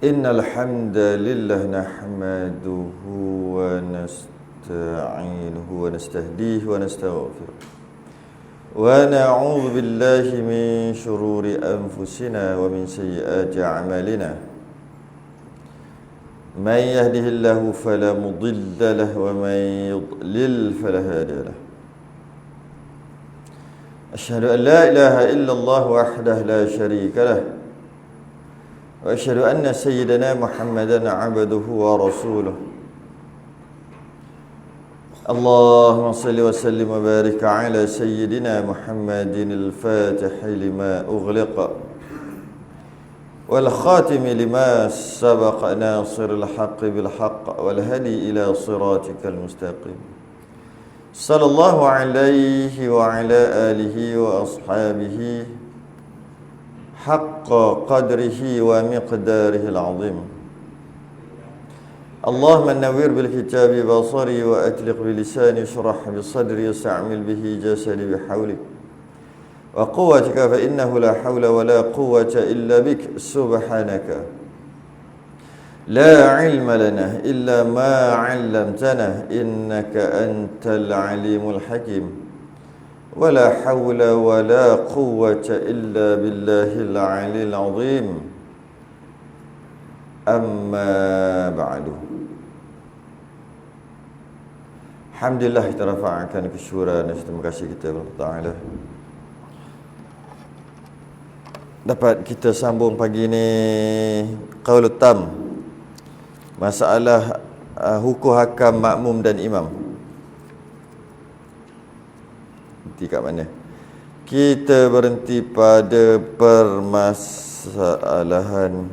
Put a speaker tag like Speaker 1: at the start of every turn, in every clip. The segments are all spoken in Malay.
Speaker 1: إن الحمد لله نحمده ونستعينه ونستهديه ونستغفره ونعوذ بالله من شرور أنفسنا ومن سيئات أعمالنا من يهده الله فلا مضل له ومن يضلل فلا هادي له أشهد أن لا إله إلا الله وحده لا شريك له وأشهد أن سيدنا محمدا عبده ورسوله اللهم صل وسلم وبارك على سيدنا محمد الفاتح لما أغلق والخاتم لما سبق ناصر الحق بالحق والهدي إلى صراطك المستقيم صلى الله عليه وعلى آله وأصحابه حق قدره ومقداره العظيم اللهم نوّر بالكتاب بصري وأطلق بلساني اشرح بصدري واستعمل به جسدي بحولك وقوتك فإنه لا حول ولا قوة إلا بك سبحانك لا علم لنا إلا ما علمتنا إنك أنت العليم الحكيم ولا حول ولا قوة إلا بالله العلي العظيم أما بعد Alhamdulillah kita rafa'akan kesyukuran dan terima kasih kita kepada Allah Ta'ala dapat kita sambung pagi ni Qaulul Tam, masalah hukum hakam makmum dan imam. Berhenti kat mana? Kita berhenti pada permasalahan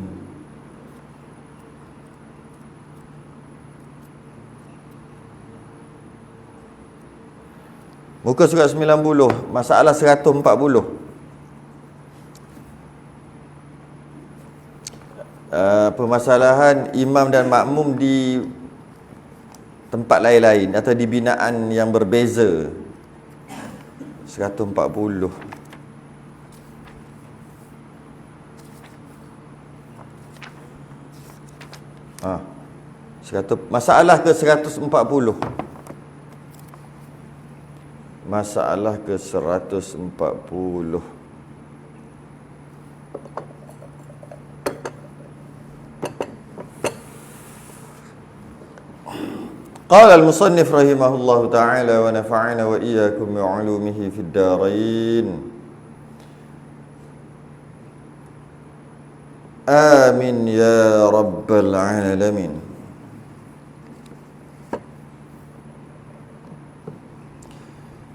Speaker 1: muka surat 90, masalah 140. Permasalahan imam dan makmum di tempat lain-lain atau di binaan yang berbeza. 140. Masalah ke 140. Masalah ke 140. Qala al-musannif rahimahullahu ta'ala wa nafa'ana wa iyyakum bi 'ulumihi fid darain. Amin ya rabbal alamin.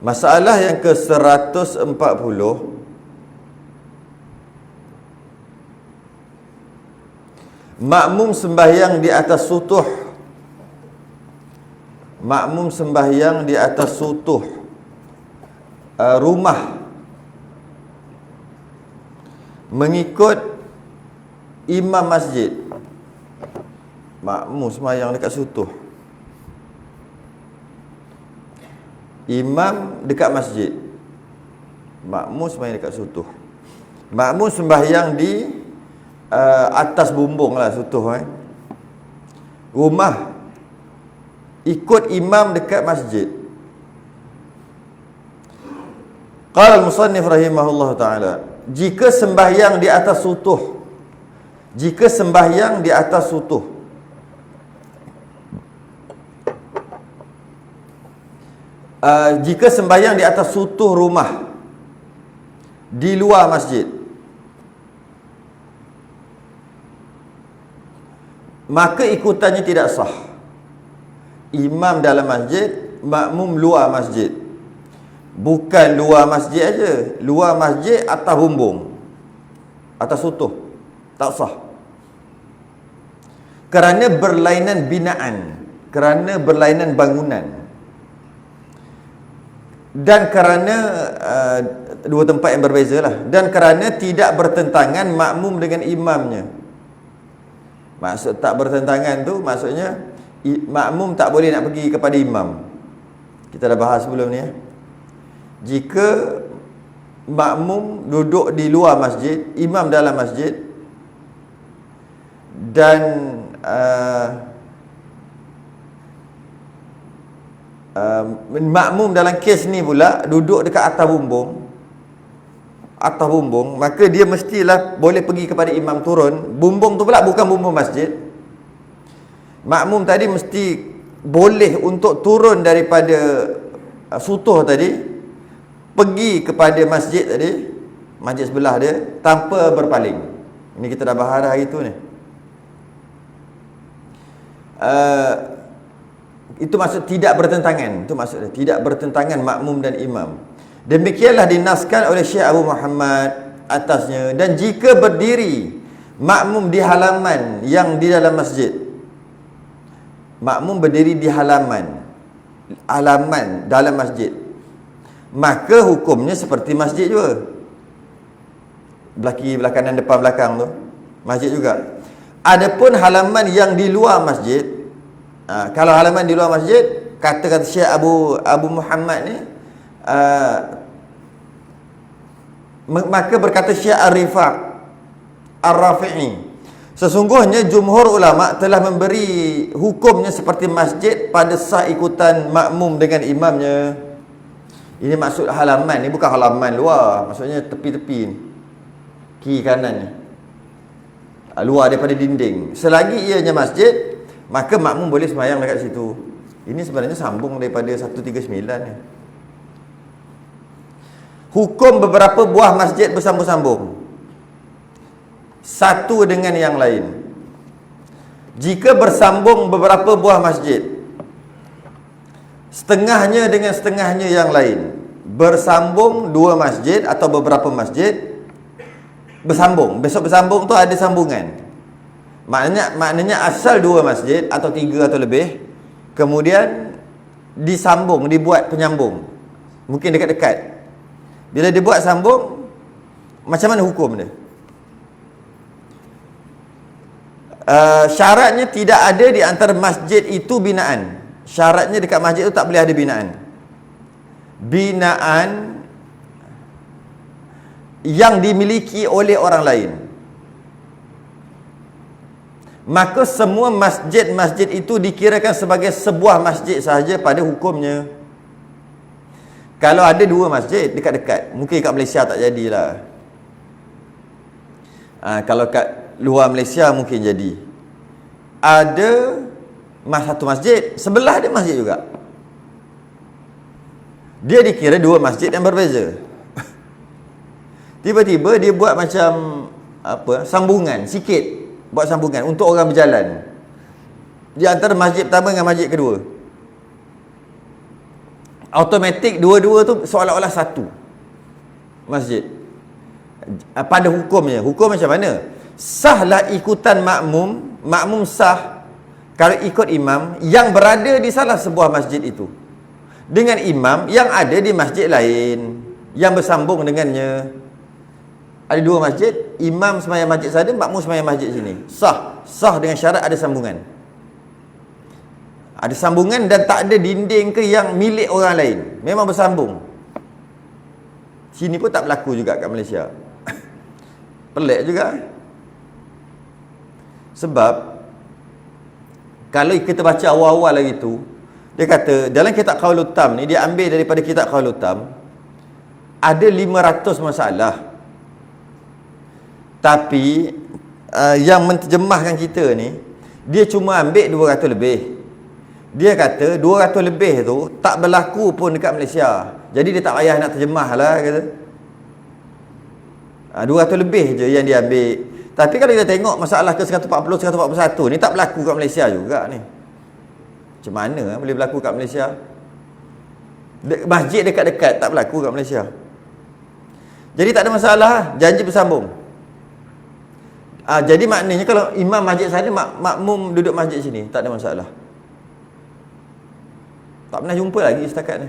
Speaker 1: Masalah yang ke-140, makmum sembahyang di atas sutuh. Makmum sembahyang di atas sutuh rumah mengikut imam masjid. Makmum sembahyang dekat sutuh, imam dekat masjid, makmum sembahyang dekat sutuh. Makmum sembahyang di atas bumbung lah sutuh. Rumah ikut imam dekat masjid. Qala al-musannif rahimahullah ta'ala, jika sembahyang di atas sutuh, jika sembahyang di atas sutuh, jika sembahyang di atas sutuh rumah di luar masjid, maka ikutannya tidak sah. Imam dalam masjid, makmum luar masjid. Bukan luar masjid aja, luar masjid atas bumbung, atas sutuh, tak sah. Kerana berlainan binaan, kerana berlainan bangunan, dan kerana dua tempat yang berbeza lah, dan kerana tidak bertentangan makmum dengan imamnya. Maksud tak bertentangan tu maksudnya makmum tak boleh nak pergi kepada imam. Kita dah bahas sebelum ni. Jika makmum duduk di luar masjid, imam dalam masjid, Dan makmum dalam kes ni pula duduk dekat atas bumbung, maka dia mestilah boleh pergi kepada imam turun. Bumbung tu pula bukan bumbung masjid. Makmum tadi mesti boleh untuk turun daripada sutuh tadi, pergi kepada masjid tadi, masjid sebelah dia, tanpa berpaling. Ini kita dah bahas hari tu ni. Itu maksud tidak bertentangan. Itu maksudnya tidak bertentangan makmum dan imam. Demikianlah dinaskan oleh Syekh Abu Muhammad atasnya. Dan jika berdiri makmum di halaman yang di dalam masjid, makmum berdiri di halaman dalam masjid, maka hukumnya seperti masjid juga. Belakang dan depan belakang tu masjid juga. Adapun halaman yang di luar masjid, kalau halaman di luar masjid, kata Syekh Abu Muhammad ni, maka berkata Syekh Ar-Rafi'i, sesungguhnya jumhur ulama telah memberi hukumnya seperti masjid pada sah ikutan makmum dengan imamnya. Ini maksud halaman ni, bukan halaman luar, maksudnya tepi-tepi ni, kiri kanan ni, luar daripada dinding. Selagi ianya masjid, maka makmum boleh sembahyang dekat situ. Ini sebenarnya sambung daripada 139 ni. Hukum beberapa buah masjid bersambung-sambung, satu dengan yang lain. Jika bersambung beberapa buah masjid, setengahnya dengan setengahnya yang lain, bersambung dua masjid atau beberapa masjid, bersambung. Besok bersambung tu ada sambungan. Maknanya asal dua masjid atau tiga atau lebih, kemudian disambung, dibuat penyambung, mungkin dekat-dekat. Bila dibuat sambung, macam mana hukum dia? Syaratnya tidak ada di antara masjid itu binaan. Syaratnya dekat masjid itu tak boleh ada binaan. Binaan yang dimiliki oleh orang lain. Maka semua masjid-masjid itu dikirakan sebagai sebuah masjid sahaja pada hukumnya. Kalau ada dua masjid dekat-dekat, mungkin kat Malaysia tak jadilah. Kalau kat luar Malaysia mungkin jadi. Ada satu masjid, sebelah dia masjid juga. Dia dikira dua masjid yang berbeza. Tiba-tiba dia buat macam sambungan sikit. Buat sambungan untuk orang berjalan di antara masjid pertama dengan masjid kedua. Automatik dua-dua tu seolah-olah satu masjid. Pada hukumnya, hukum macam mana? Sahlah ikutan makmum. Makmum sah kalau ikut imam yang berada di salah sebuah masjid itu dengan imam yang ada di masjid lain yang bersambung dengannya. Ada dua masjid, imam sembahyang masjid sana, makmum sembahyang masjid sini. Sah dengan syarat ada sambungan. Ada sambungan dan tak ada dinding ke yang milik orang lain. Memang bersambung. Sini pun tak berlaku juga kat Malaysia. Pelik juga. Sebab kalau kita baca awal-awal lagi tu, dia kata dalam kitab Qaulul Tam ni, dia ambil daripada kitab Qaulul Tam, ada 500 masalah. Tapi yang menterjemahkan kita ni, dia cuma ambil 200 lebih. Dia kata 200 lebih tu tak berlaku pun dekat Malaysia. Jadi dia tak payah nak terjemah lah, kata. 200 lebih je yang dia ambil. Tapi kalau kita tengok masalah ke 140, 141 ni tak berlaku kat Malaysia juga ni. Macam mana boleh berlaku kat Malaysia? Masjid dekat-dekat tak berlaku kat Malaysia. Jadi tak ada masalah, janji bersambung. Jadi maknanya kalau imam masjid sana, makmum duduk masjid sini, tak ada masalah. Tak pernah jumpa lagi setakat ni.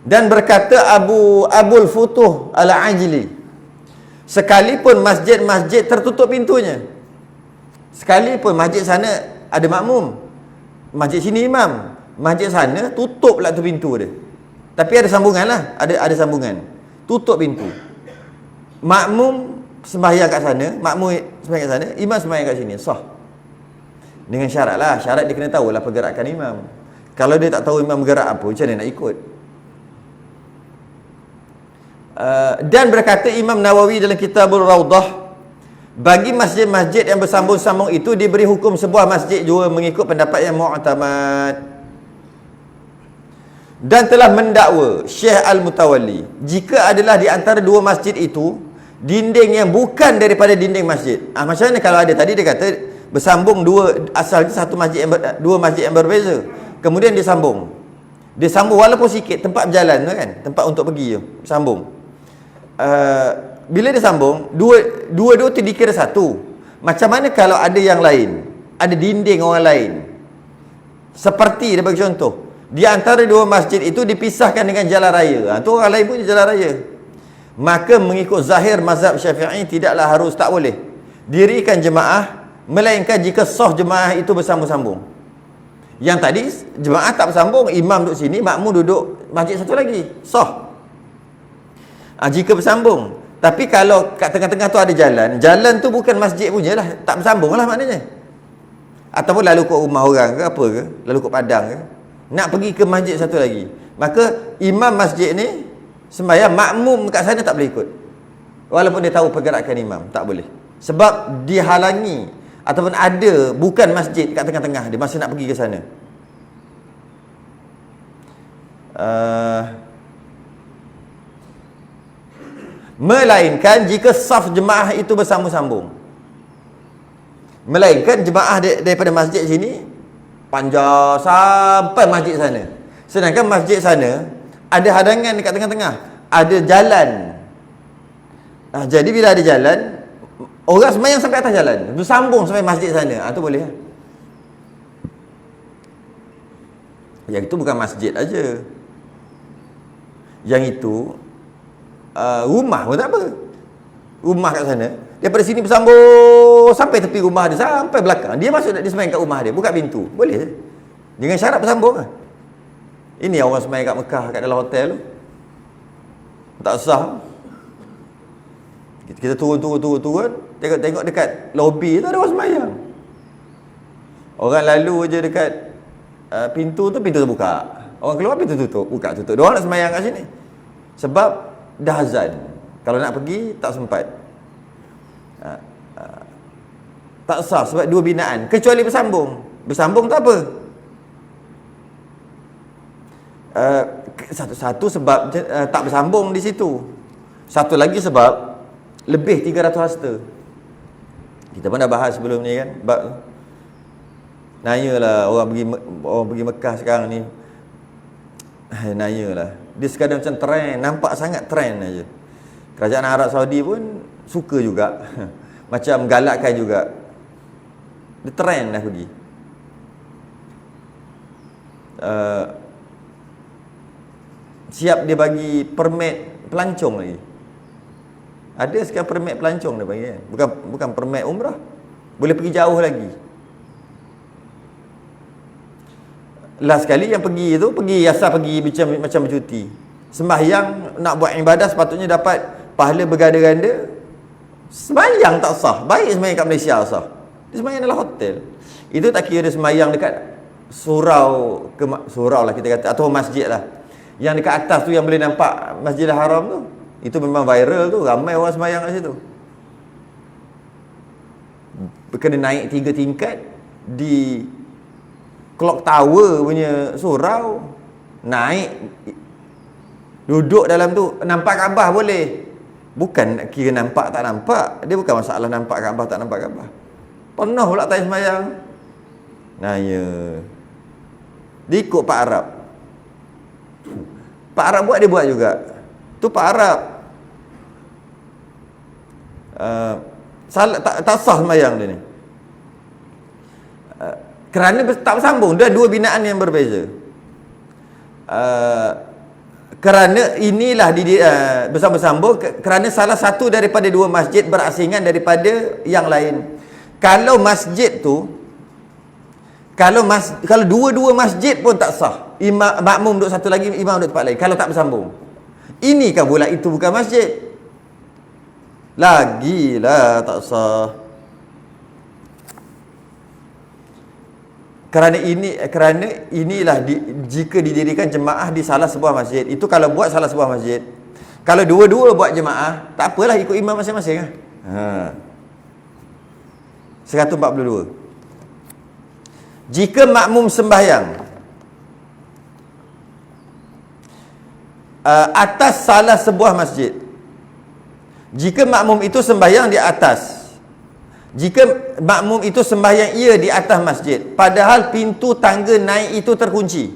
Speaker 1: Dan berkata Abul Futuh Al-Ajli, sekalipun masjid-masjid tertutup pintunya, sekalipun masjid sana ada makmum, masjid sini imam, masjid sana tutup pula tu pintu dia, tapi ada sambungan lah, ada sambungan. tutup pintu. Makmum sembahyang kat sana, makmum sembahyang kat sana, imam sembahyang kat sini, sah. Dengan syarat lah, syarat dia kena tahu lah pergerakan imam. Kalau dia tak tahu imam bergerak apa, macam mana nak ikut? Dan berkata Imam Nawawi dalam Kitabul Rawdah, bagi masjid-masjid yang bersambung-sambung itu diberi hukum sebuah masjid juga mengikut pendapat yang mu'tamad. Dan telah mendakwa Syekh Al-Mutawalli, jika adalah di antara dua masjid itu dinding yang bukan daripada dinding masjid. Macam mana kalau ada, tadi dia kata bersambung dua, asalnya satu masjid dua masjid yang berbeza, kemudian dia sambung walaupun sikit, tempat berjalan tu kan, tempat untuk pergi tu, sambung. Bila dia sambung, dua tu dikira satu. Macam mana kalau ada yang lain, ada dinding orang lain, seperti dia bagi contoh, di antara dua masjid itu dipisahkan dengan jalan raya, tu orang lain punya jalan raya, maka mengikut zahir mazhab Syafi'i tidaklah harus, tak boleh dirikan jemaah, melainkan jika sah jemaah itu bersambung-sambung. Yang tadi jemaah tak bersambung, imam duduk sini, makmum duduk masjid satu lagi, sah. Jika bersambung. Tapi kalau kat tengah-tengah tu ada jalan tu bukan masjid punya lah, tak bersambung lah maknanya. Ataupun lalu kot rumah orang ke apa ke, lalu kot padang ke, nak pergi ke masjid satu lagi, maka imam masjid ni sembahyang, makmum kat sana tak boleh ikut, walaupun dia tahu pergerakan imam, tak boleh, sebab dihalangi ataupun ada bukan masjid kat tengah-tengah dia masa nak pergi ke sana. Melainkan jika saf jemaah itu bersambung-sambung, melainkan jemaah daripada masjid sini panjang sampai masjid sana, sedangkan masjid sana ada hadangan dekat tengah-tengah, ada jalan. Jadi bila ada jalan, orang sembahyang sampai atas jalan, bersambung sampai masjid sana, tu boleh lah. Yang itu bukan masjid aja, yang itu rumah pun tak apa. Rumah kat sana, daripada sini bersambung sampai tepi rumah dia, sampai belakang, dia masuk, dia sembahyang kat rumah dia, buka pintu, boleh je, dengan syarat bersambung lah. Ini orang sembahyang kat Mekah, kat dalam hotel tu, tak sah. Kita turun, tengok dekat lobi tu ada orang sembahyang, orang lalu je dekat pintu tu buka, orang keluar pintu tutup, buka tutup, dia orang nak sembahyang kat sini sebab dah azan. Kalau nak pergi tak sempat, tak sah sebab dua binaan, kecuali bersambung tak apa. Satu sebab tak bersambung di situ, satu lagi sebab lebih 300 hasta. Kita pun dah bahas sebelum ni kan, bab nanyalah orang pergi Mekah sekarang ni, nanyalah, dia sekadar macam trend, nampak sangat trend aja. Kerajaan Arab Saudi pun suka juga macam galakkan juga, dia trend dah pergi. Siap dia bagi permit pelancong lagi, ada sekarang permit pelancong dia bagi kan? Bukan permit umrah, boleh pergi jauh lagi. Last sekali yang pergi tu, asal pergi macam bercuti, sembahyang nak buat ibadah, sepatutnya dapat pahala berganda-ganda, sembahyang tak sah. Baik sembahyang kat Malaysia sah, dia sembahyang dalam hotel. Itu tak kira dia sembahyang dekat surau lah kita kata, atau masjid lah, yang dekat atas tu yang boleh nampak Masjidil Haram tu, itu memang viral tu, ramai orang sembahyang kat situ. Kena naik 3 tingkat di Clock Tower punya surau, naik, duduk dalam tu, nampak Kaabah boleh. Bukan kira nampak tak nampak, dia bukan masalah nampak Kaabah tak nampak Kaabah. Penuh pula time sembahyang. Ya, dia ikut Pak Arab. Pak Arab buat, dia buat juga. Tu Pak Arab salah, tak sah sembahyang dia ni, kerana tak bersambung. Dia dua binaan yang berbeza. Kerana inilah bersambung kerana salah satu daripada dua masjid berasingan daripada yang lain. Kalau masjid tu, kalau dua-dua masjid pun tak sah, makmum duduk satu lagi, imam duduk tempat lain, kalau tak bersambung. Ini kan pula itu bukan masjid. Lagilah tak sah. Kerana inilah jika didirikan jemaah di salah sebuah masjid. Itu kalau buat salah sebuah masjid. Kalau dua-dua buat jemaah, tak apalah, ikut imam masing-masing lah. 142. Jika makmum sembahyang atas salah sebuah masjid, jika makmum itu sembahyang di atas, jika makmum itu sembahyang ia di atas masjid, padahal pintu tangga naik itu terkunci.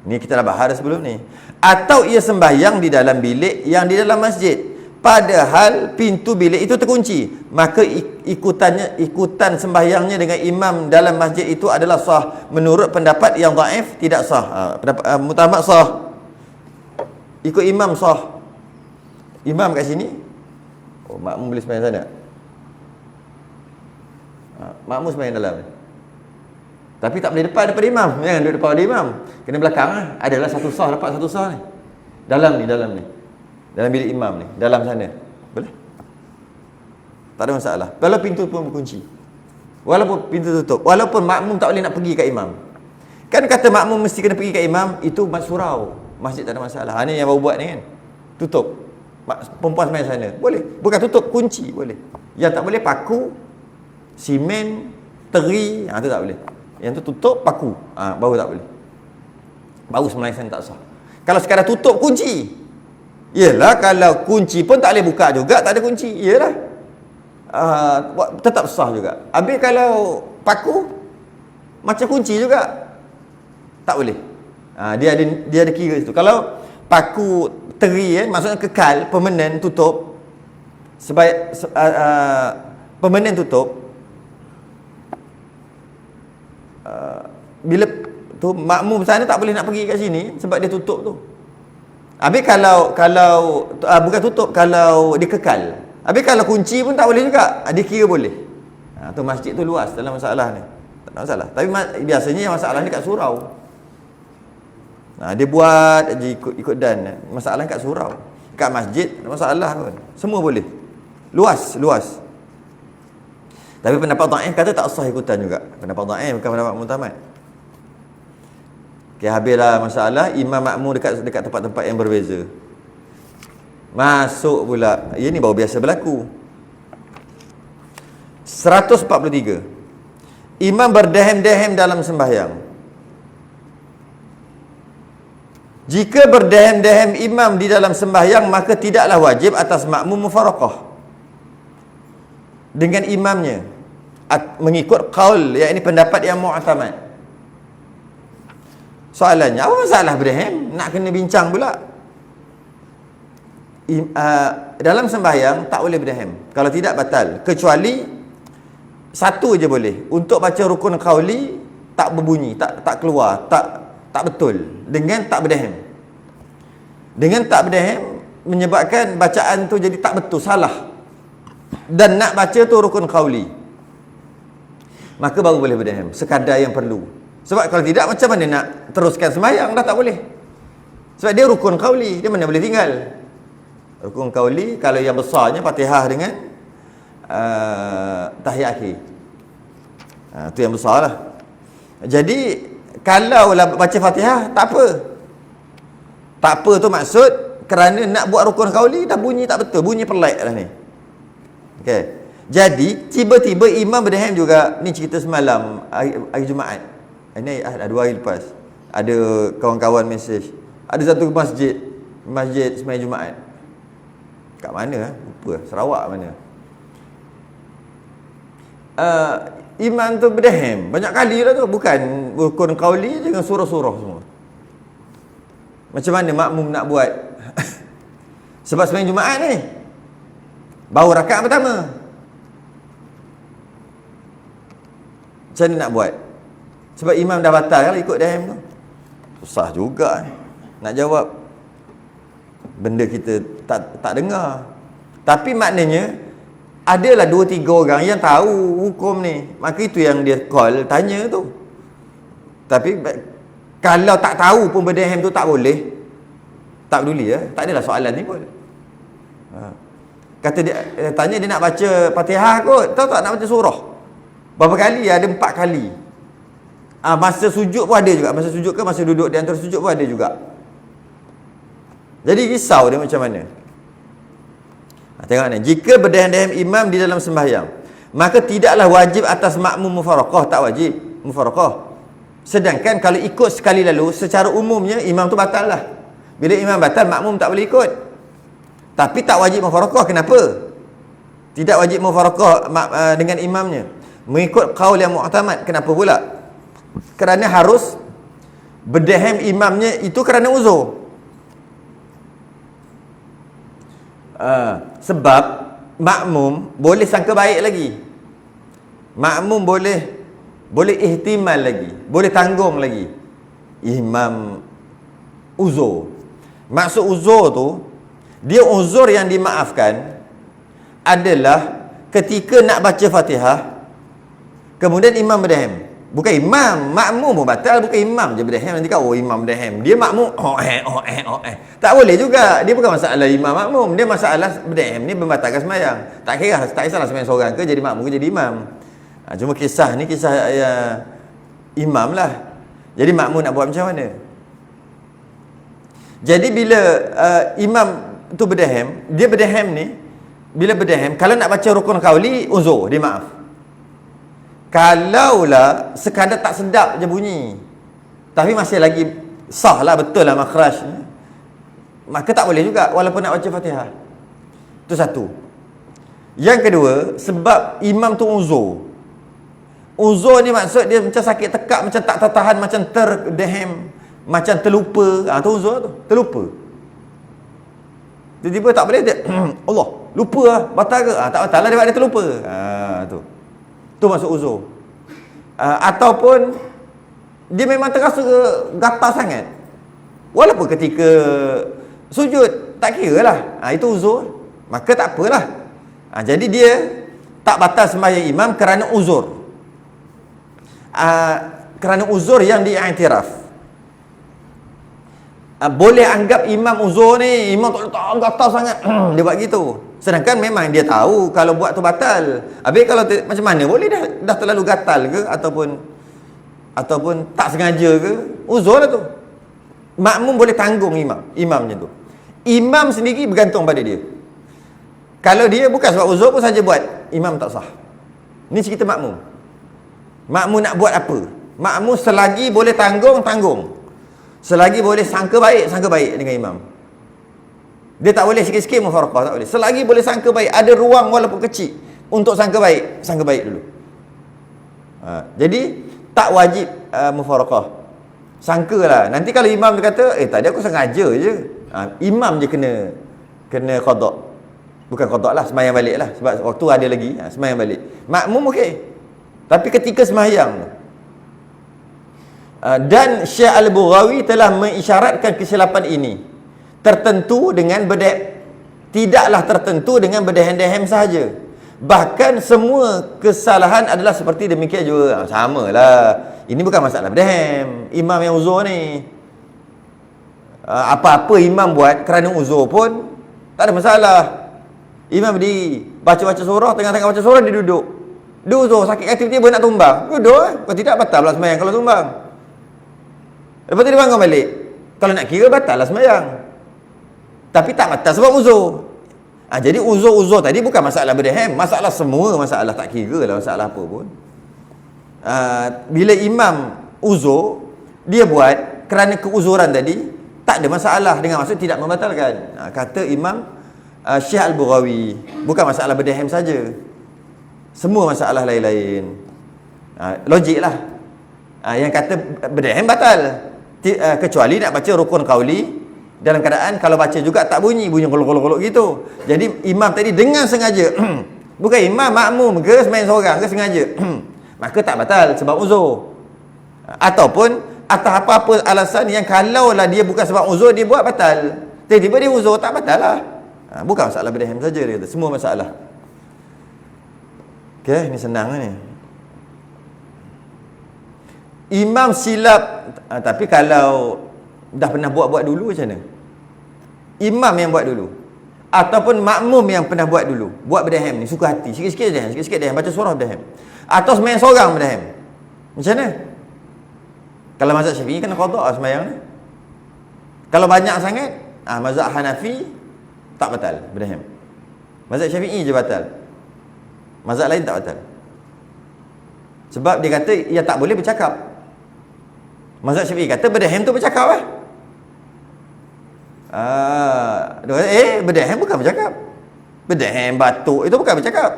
Speaker 1: Ni kita dah bahas sebelum ni. Atau ia sembahyang di dalam bilik yang di dalam masjid, padahal pintu bilik itu terkunci, maka ikutan sembahyangnya dengan imam dalam masjid itu adalah sah. Menurut pendapat yang dhaif, tidak sah. Pendapat mutamak sah. Ikut imam sah. Imam kat sini, oh, makmum boleh sembahyang sana. Makmum sembahyang dalam, tapi tak boleh depan daripada imam. Jangan duduk depan pada imam, kena belakang lah. Adalah satu sah, dapat satu sah ni. Dalam ni dalam bilik imam ni, dalam sana. Boleh? Tak ada masalah. Kalau pintu pun berkunci, walaupun pintu tutup, walaupun makmum tak boleh nak pergi kat imam. Kan kata makmum mesti kena pergi kat imam, itu surau. Masjid tak ada masalah. Ni yang baru buat ni kan. Tutup. Perempuan sembahyang sana. Boleh. Bukan tutup, kunci. Boleh. Yang tak boleh paku, simen, teri, tu tak boleh. Yang tu tutup, paku, baru tak boleh. Baru sembahyang sana tak sah. Kalau sekadar tutup, kunci. Yelah, kalau kunci pun tak boleh buka juga, tak ada kunci. Yelah, tetap sah juga. Habis kalau paku, macam kunci juga, tak boleh. Dia ada kira situ. Kalau paku teri, maksudnya kekal, permanen, tutup, permanen tutup, bila tu makmum sana tak boleh nak pergi kat sini sebab dia tutup tu. Habis kalau bukan tutup, kalau dia kekal. Habis kalau kunci pun tak boleh juga. Dia kira boleh. Tu masjid tu luas dalam masalah ni. Tak ada masalah. Tapi biasanya masalah ni kat surau. Dia buat je ikut dan. Masalah kat surau. Kat masjid tak ada masalah pun. Semua boleh. Luas. Tapi pendapat dhaif kata tak sah ikutan juga. Pendapat dhaif bukan pendapat mutamat. Okay, habislah masalah. Imam makmum dekat tempat-tempat yang berbeza. Masuk pula. Ini baru biasa berlaku. 143. Imam berdehem-dehem dalam sembahyang. Jika berdehem-dehem imam di dalam sembahyang, maka tidaklah wajib atas makmum mufaraqah dengan imamnya, mengikut qaul, yakni pendapat yang mu'tamad. Soalannya, apa masalah berdehem? Nak kena bincang pula. Dalam sembahyang tak boleh berdehem. Kalau tidak batal. Kecuali satu je boleh. Untuk baca rukun qauli tak berbunyi, tak keluar, tak betul. Dengan tak berdehem. Dengan tak berdehem menyebabkan bacaan tu jadi tak betul, salah. Dan nak baca tu rukun qauli, maka baru boleh berdehem, sekadar yang perlu. Sebab kalau tidak, macam mana nak teruskan sembahyang? Dah tak boleh. Sebab dia rukun qauli, dia mana boleh tinggal. Rukun qauli, kalau yang besarnya Fatihah dengan tahiyat akhir. Itu yang besar lah. Jadi kalau lah baca Fatihah, tak apa. Tak apa tu maksud kerana nak buat rukun qauli dah bunyi tak betul, bunyi pelik dah ni. Okey. Jadi tiba-tiba imam berdehem juga. Ni cerita semalam hari Jumaat. Ini dah 2 hari lepas. Ada kawan-kawan mesej. Ada satu masjid sembahyang Jumaat. Kat mana? Lupa. Sarawak mana? Imam tu berdehem banyak kali lah tu. Bukan rukun qauli dengan surah-surah semua. Macam mana makmum nak buat? Sebab sembahyang Jumaat ni baru rakaat pertama. Macam mana nak buat? Sebab imam dah batal kalau ikut dehem tu. Susah juga nak jawab. Benda kita tak dengar. Tapi maknanya adalah 2-3 orang yang tahu hukum ni. Maka itu yang dia call, tanya tu. Tapi kalau tak tahu pun berdehem tu tak boleh. Tak peduli ya. Tak adalah soalan ni pun. Kata dia, tanya dia nak baca Fatihah kot. Tahu tak nak baca surah? Berapa kali? Ada 4 kali. Masa sujud pun ada juga. Masa sujud ke masa duduk di antara sujud pun ada juga. Jadi risau dia macam mana. Tengok ni. Jika berdehem-dehem imam di dalam sembahyang, maka tidaklah wajib atas makmum mufaraqah. Tak wajib mufaraqah. Sedangkan kalau ikut sekali lalu, secara umumnya imam tu batal lah. Bila imam batal, makmum tak boleh ikut. Tapi tak wajib mufaraqah. Kenapa? Tidak wajib mufaraqah dengan imamnya. Mengikut qaul yang mu'tamad. Kenapa pula? Kerana harus berdehem imamnya itu kerana uzur. Sebab makmum boleh sangka baik lagi. Makmum boleh ihtimal lagi, boleh tanggung lagi. Imam uzur. Maksud uzur tu, dia uzur yang dimaafkan adalah ketika nak baca Fatihah, kemudian imam berdehem. Bukan imam, makmum pun batal, bukan imam je berdehem. Nanti kau, imam berdehem. Dia makmum, tak boleh juga. Dia bukan masalah imam makmum. Dia masalah berdehem ni membatalkan sembahyang. Tak kisahlah sembahyang seorang ke, jadi makmum ke, jadi imam. Cuma kisah ni kisah imam lah. Jadi makmum nak buat macam mana? Jadi bila imam tu berdehem, dia berdehem ni, bila berdehem, kalau nak baca rukun qauli, uzur, dia maaf. Kalaulah sekadar tak sedap je bunyi, tapi masih lagi sah lah, betul lah makhraj, maka tak boleh juga walaupun nak baca Fatihah. Itu satu. Yang kedua, sebab imam tu uzur. Uzur ni maksud dia macam sakit tekak, macam tak tertahan, macam terdehem, macam terlupa. Tu uzur tu, terlupa. Tiba-tiba tak boleh dia Allah, lupa lah, batal ke? Tak batal lah, dia terlupa. Tu masuk uzur. Ataupun dia memang terasa gatal sangat, walaupun ketika sujud tak kira lah, itu uzur, maka tak apalah. Jadi dia tak batal sembahyang imam kerana uzur. Kerana uzur yang diiktiraf. Boleh anggap imam uzur ni, imam tak gatal sangat dia buat gitu. Sedangkan memang dia tahu kalau buat tu batal. Habis kalau macam mana boleh dah terlalu gatal ke, ataupun tak sengaja ke, uzur lah tu. Makmum boleh tanggung imamnya tu. Imam sendiri bergantung pada dia. Kalau dia bukan sebab uzur pun saja buat, imam tak sah. Ni cerita makmum. Makmum nak buat apa? Makmum selagi boleh tanggung. Selagi boleh sangka baik dengan imam. Dia tak boleh sikit-sikit mufaraqah, tak boleh. Selagi boleh sangka baik, ada ruang walaupun kecil untuk sangka baik dulu. Jadi tak wajib mufaraqah. Sangkalah. Nanti kalau imam dia kata, tadi aku sengaja je. Imam je kena qada. Bukan qada lah, sembahyang balik lah. Sebab waktu ada lagi, sembahyang balik. Makmum okey. Tapi ketika sembahyang, dan Syekh Al-Bughawi telah mengisyaratkan kesilapan ini tidaklah tertentu dengan berdehem-dehem sahaja. Bahkan semua kesalahan adalah seperti demikian juga. Samalah. Ini bukan masalah berdehem. Imam yang uzur ni, apa-apa imam buat kerana uzur pun tak ada masalah. Imam berdiri, baca-baca surah, tengah-tengah baca surah dia duduk. Dia uzur, sakit kaki tiba-tiba nak tumbang. Duduk. Kalau tidak, batal pula sembahyang kalau tumbang. Lepas tu dia bangun balik. Kalau nak kira, batal lah sembahyang. Tapi tak batal sebab uzur. Jadi uzur-uzur tadi bukan masalah berdehem. Masalah semua masalah, tak kira lah masalah apa pun. Bila imam uzur, dia buat kerana keuzuran tadi, tak ada masalah, dengan maksud tidak membatalkan. Kata Imam Syekh Al-Bughawi, bukan masalah berdehem saja, semua masalah lain-lain. Logik lah. Yang kata berdehem batal, kecuali nak baca rukun qauli dalam keadaan kalau baca juga tak bunyi kolok-kolok gitu. Jadi imam tadi dengan sengaja bukan imam makmum ke sembahyang seorang ke sengaja maka tak batal sebab uzur. Ataupun atas apa-apa alasan yang kalaulah dia bukan sebab uzur dia buat batal, tiba-tiba dia uzur, tak batal lah. Bukan masalah berdehem saja, dia kata semua masalah. Okey, ni senang ni. Imam silap, tapi kalau dah pernah buat dulu macam mana? Imam yang buat dulu ataupun makmum yang pernah buat dulu, buat berdehem ni, suka hati, sikit-sikit dehem, baca surah berdehem, atau sembahyang seorang berdehem, macam mana? Kalau mazhab Syafi'i kena qada sembahyang ni. Kalau banyak sangat, mazhab Hanafi tak batal berdehem. Mazhab Syafi'i je batal, mazhab lain tak batal. Sebab dia kata ia tak boleh bercakap. Mazhab Syafi'i kata berdehem tu bercakap lah. Berdehem bukan bercakap. Berdehem, batuk, itu bukan bercakap.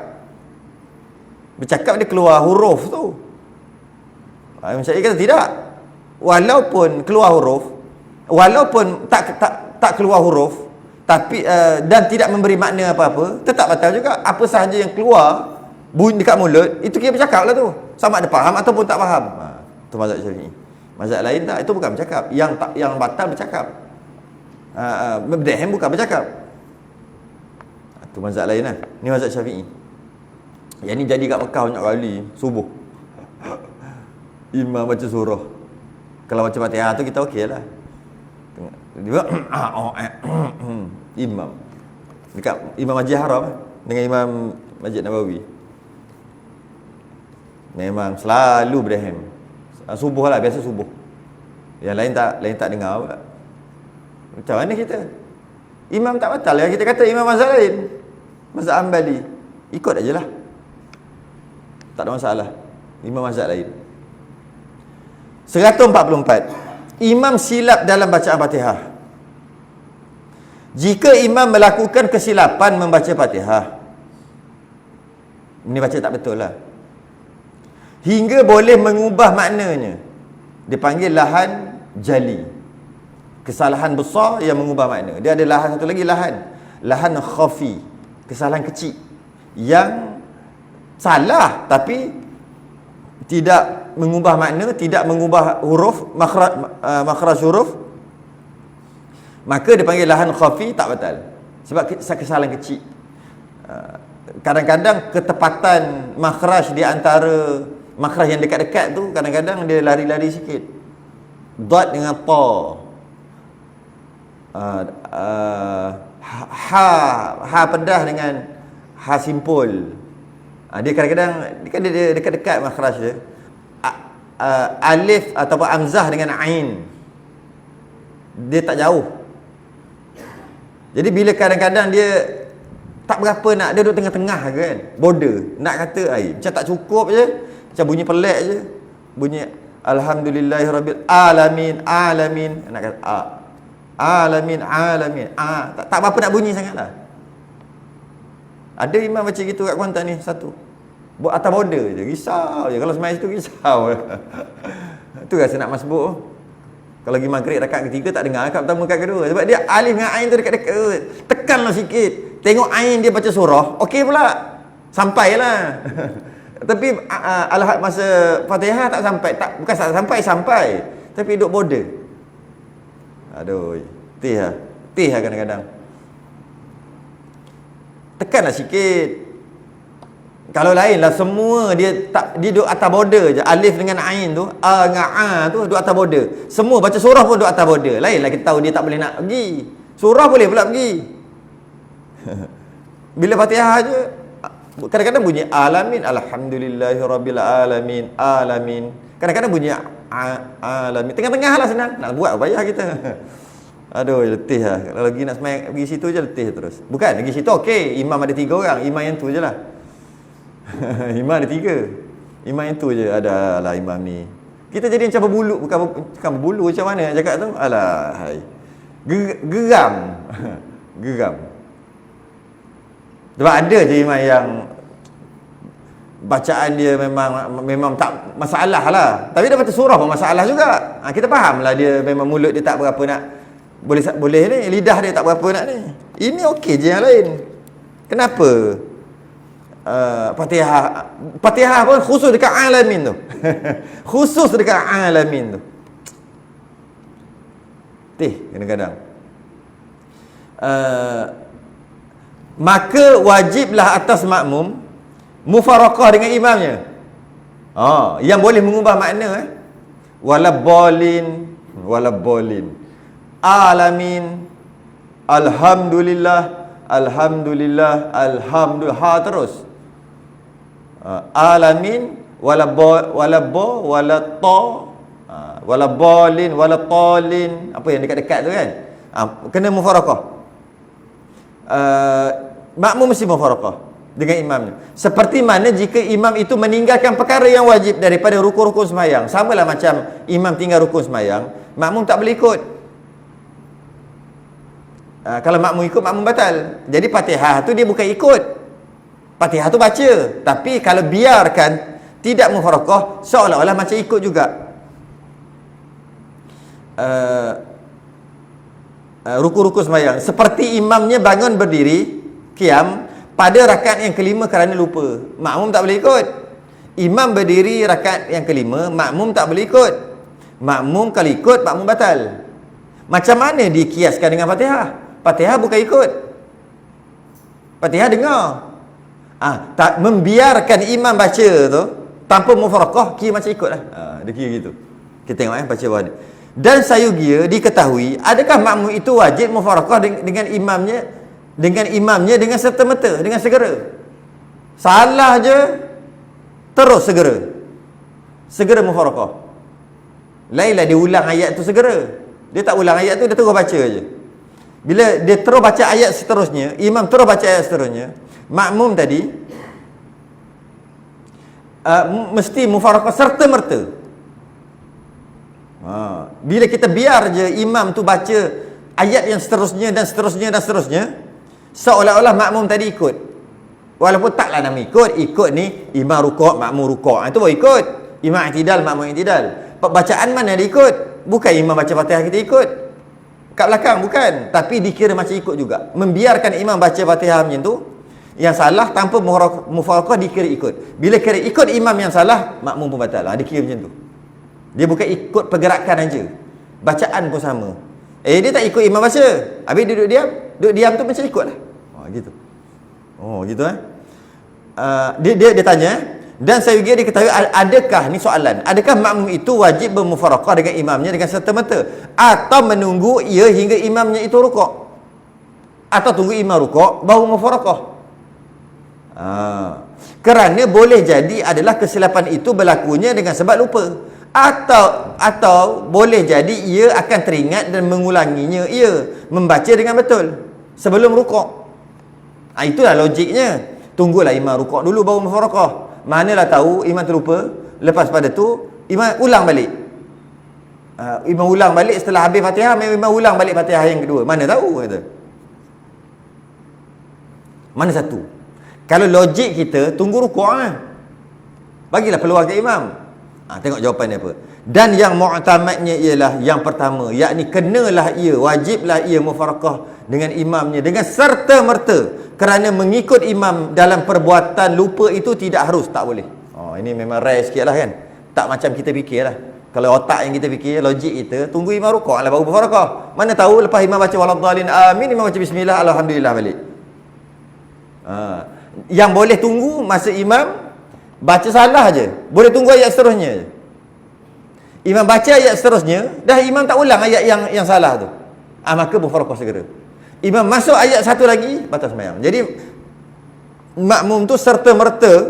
Speaker 1: Bercakap dia keluar huruf tu. Imam Syafi'i kata tidak. Walaupun keluar huruf, walaupun tak keluar huruf, tapi dan tidak memberi makna apa-apa, tetap batal juga. Apa sahaja yang keluar bunyi dekat mulut, itu kira bercakap lah tu. Sama ada faham ataupun tak faham. Itu mazhab Syafi'i. Mazhab lain tak, itu bukan bercakap. Yang batal bercakap. Berdehem bukan bercakap. Itu mazhab lain lah. Ni mazhab Syafi'i. Yang ni jadi kat Mekah banyak kali subuh. Imam baca surah. Kalau baca Fatihah tu kita okey lah. Dia Imam dekat Imam Masjid Haram dengan Imam Masjid Nabawi memang selalu berdehem. Subuh lah, biasa subuh. Yang lain tak dengar pula. Macam mana kita? Imam tak batal ya. Kita kata imam mazhab lain, mazhab Hanbali, ikut aja lah, tak ada masalah. Imam mazhab lain. 144. Imam silap dalam bacaan Fatihah. Jika imam melakukan kesilapan membaca Fatihah, ini baca tak betul lah, hingga boleh mengubah maknanya, dipanggil lahan jali. Kesalahan besar yang mengubah makna. Dia ada lahan satu lagi, lahan khafi, kesalahan kecil yang salah tapi tidak mengubah makna, tidak mengubah huruf, makhraj huruf, maka dipanggil lahan khafi, tak batal. Sebab kesalahan kecil. Kadang-kadang ketepatan makhraj di antara makhraj yang dekat-dekat tu, kadang-kadang dia lari-lari sikit. Dad dengan ta, ha pedah dengan ha simpul. Dia kadang-kadang dia dekat-dekat makhraj dia. Alif ataupun hamzah dengan ain, dia tak jauh. Jadi bila kadang-kadang dia tak berapa nak, dia duduk tengah-tengah kan, border. Nak kata macam tak cukup je, macam bunyi pelik je, bunyi alhamdulillahirabbil alamin, nak kata alamin, tak apa nak bunyi sangatlah. Ada imam macam gitu kat Kuantan ni satu, buat atas border je, risau je. Kalau semai situ risau. Itu rasa nak masbuk. Kalau pergi maghrib rakaat ketiga tak dengar rakaat pertama rakaat kedua, sebab dia alif dengan ain tu dekat-dekat. Tekanlah sikit, tengok ain dia baca surah, okey pula, sampailah. Tapi masa Fatihah tak sampai, bukan tak sampai, tapi duduk border. Aduh, tih lah kadang-kadang. Tekanlah sikit. Kalau lain lah semua dia duduk atas border je. Alif dengan ain tu, a dengan a tu duduk atas border. Semua baca surah pun duduk atas border. Lainlah kita tahu dia tak boleh nak pergi. Surah boleh pula pergi. Bila Fatihah je kadang-kadang bunyi alamin, alhamdulillahirabbil alamin. Kadang-kadang bunyi alamin. Tengah-tengah lah, senang. Nak buat payah kita. Aduh, letih lah. Kalau lagi nak semayang pergi situ je letih terus. Bukan, pergi situ okey, imam ada 3 orang, imam yang tu je lah. Imam ada 3, imam yang tu je. Ada lah imam ni. Kita jadi macam berbulu, bukan berbulu macam mana cakap tu. Alah, hai. Geram. Geram. Sebab ada je imam yang bacaan dia memang tak masalah lah, tapi dia baca surah pun masalah juga. Kita faham lah dia memang mulut dia tak berapa nak, boleh ni, lidah dia tak berapa nak ni. Ini okey je yang lain. Kenapa? Fatihah pun khusus dekat alamin tu. Khusus dekat alamin tu. Kadang-kadang. Maka wajiblah atas makmum mufaraqah dengan imamnya. Yang boleh mengubah makna walabolin, alamin, Alhamdulillah, alhamdulillah, alhamdulillah, ha terus. Alamin, wala ta, wala balin, wala talin, apa yang dekat-dekat tu kan. Kena mufarakah. Makmum mesti mufarakah dengan imamnya. Seperti mana jika imam itu meninggalkan perkara yang wajib daripada rukun-rukun sembahyang. Samalah macam imam tinggal rukun sembahyang, makmum tak boleh ikut. Kalau makmum ikut, makmum batal. Jadi Fatihah tu dia bukan ikut. Fatihah tu baca. Tapi kalau biarkan tidak mufarakah, seolah-olah macam ikut juga. Rukun-rukun sembahyang. Seperti imamnya bangun berdiri, qiyam, pada rakaat yang kelima kerana lupa. Makmum tak boleh ikut. Imam berdiri rakaat yang kelima, makmum tak boleh ikut. Makmum kalau ikut, makmum batal. Macam mana dikiaskan dengan Fatihah? Fatihah bukan ikut. Fatihah dengar. Tak membiarkan imam baca tu tanpa mufarakah, kira macam ikut lah. Dia kira gitu. Kita tengok baca bawah ni. Dan sayugia diketahui, adakah makmum itu wajib mufarakah dengan imamnya dengan serta-merta, dengan segera. Salah je, terus segera mufarakah. Lainlah dia ulang ayat tu segera. Dia tak ulang ayat tu, dia terus baca je. Bila dia terus baca ayat seterusnya, imam terus baca ayat seterusnya, makmum tadi mesti mufarakah serta-merta. Bila kita biar je imam tu baca ayat yang seterusnya dan seterusnya dan seterusnya, seolah-olah makmum tadi ikut. Walaupun taklah nama ikut ni imam rukuk, makmum rukuk. Itu baru ikut. Imam i'tidal, makmum i'tidal. Bacaan mana dia ikut? Bukan imam baca Fatihah kita ikut. Kat belakang bukan, tapi dikira macam ikut juga. Membiarkan imam baca Fatihah macam tu, yang salah tanpa mufarakah dikira ikut. Bila kira ikut imam yang salah, makmum pun batal. Dikira macam tu. Dia bukan ikut pergerakan aja. Bacaan pun sama. Dia tak ikut imam baca. Habis duduk diam tu macam ikutlah. Gitu. Gitu dia tanya, dan saya juga diketahui, adakah ni soalan, adakah makmum itu wajib bermufarakah dengan imamnya dengan serta-merta, atau menunggu ia hingga imamnya itu rukuk, atau tunggu imam rukuk baru mufarakah? Kerana boleh jadi adalah kesilapan itu berlakunya dengan sebab lupa, atau boleh jadi ia akan teringat dan mengulanginya, ia membaca dengan betul sebelum rukuk. Itulah logiknya. Tunggulah imam rukuk dulu baru mufarakah. Manalah tahu imam terlupa, lepas pada tu imam ulang balik. Imam ulang balik setelah habis Fatihah, imam ulang balik Fatihah yang kedua. Mana tahu kata. Mana satu? Kalau logik kita, tunggu rukuk lah. Bagilah peluang ke imam. Tengok jawapan dia apa. Dan yang mu'tamadnya ialah yang pertama, yakni kenalah ia, wajiblah ia mufarakah dengan imamnya dengan serta-merta. Kerana mengikut imam dalam perbuatan lupa itu tidak harus, tak boleh. Ini memang rare sikit lah kan. Tak macam kita fikir lah. Kalau otak yang kita fikir, logik kita, tunggu imam rukuk lah baru mufarakah. Mana tahu lepas imam baca waladhdallin amin, imam baca bismillah alhamdulillah balik. Yang boleh tunggu masa imam baca salah je, boleh tunggu ayat seterusnya je. Imam baca ayat seterusnya, dah imam tak ulang ayat yang salah tu, maka mufarakah segera. Imam masuk ayat satu lagi, batal sembahyang. Jadi makmum tu serta-merta